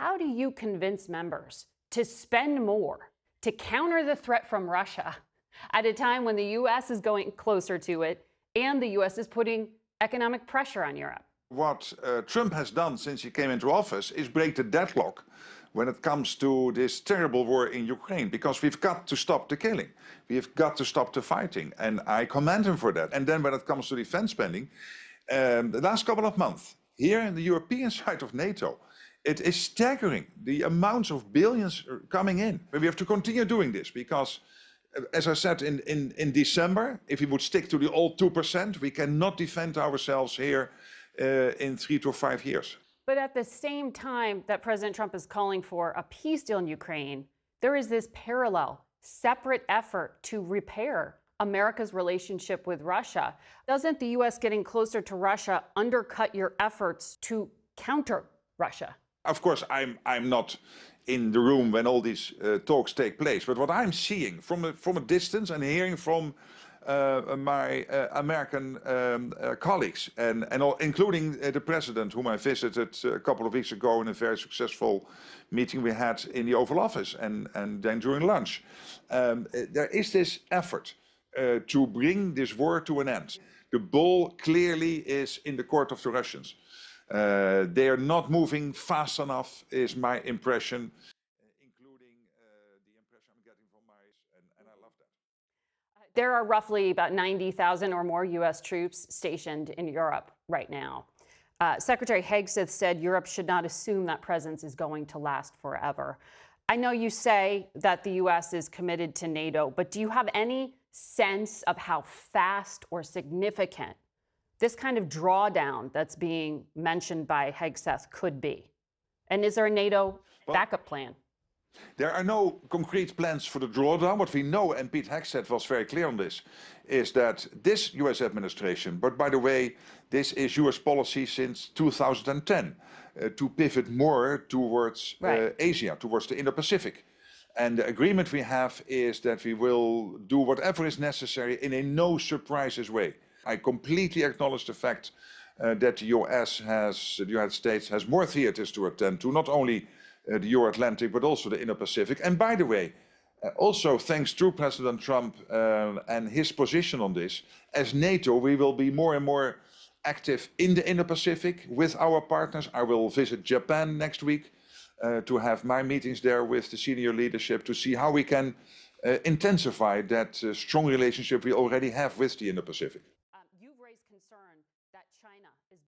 how do you convince members to spend more to counter the threat from Russia at a time when the U.S. is going closer to it and the U.S. is putting economic pressure on Europe? What Trump has done since he came into office is break the deadlock when it comes to this terrible war in Ukraine, because we've got to stop the killing. We've got to stop the fighting, and I commend him for that. And then when it comes to defense spending, the last couple of months, here in the European side of NATO, it is staggering, the amounts of billions coming in. But we have to continue doing this because, as I said in December, if we would stick to the old 2%, we cannot defend ourselves here in 3 to 5 years. But at the same time that President Trump is calling for a peace deal in Ukraine, there is this parallel, separate effort to repair America's relationship with Russia. Doesn't the U.S. getting closer to Russia undercut your efforts to counter Russia? Of course, I'm not in the room when all these talks take place, but what I'm seeing from a distance and hearing from my American colleagues, and including the president, whom I visited a couple of weeks ago in a very successful meeting we had in the Oval Office, and then during lunch, there is this effort to bring this war to an end. The ball clearly is in the court of the Russians. They are not moving fast enough, is my impression, including the impression I'm getting from and I love that. There are roughly about 90,000 or more U.S. troops stationed in Europe right now. Secretary Hegseth said Europe should not assume that presence is going to last forever. I know you say that the U.S. is committed to NATO, but do you have any sense of how fast or significant this kind of drawdown that's being mentioned by Hegseth could be? And is there a NATO backup plan? There are no concrete plans for the drawdown. What we know, and Pete Hegseth was very clear on this, is that this US administration, but by the way, this is US policy since 2010, to pivot more towards Asia, towards the Indo-Pacific. And the agreement we have is that we will do whatever is necessary in a no surprises way. I completely acknowledge the fact that the United States has more theaters to attend to, not only the Euro-Atlantic, but also the Indo-Pacific. And by the way, also thanks to President Trump and his position on this, as NATO, we will be more and more active in the Indo-Pacific with our partners. I will visit Japan next week to have my meetings there with the senior leadership to see how we can intensify that strong relationship we already have with the Indo-Pacific.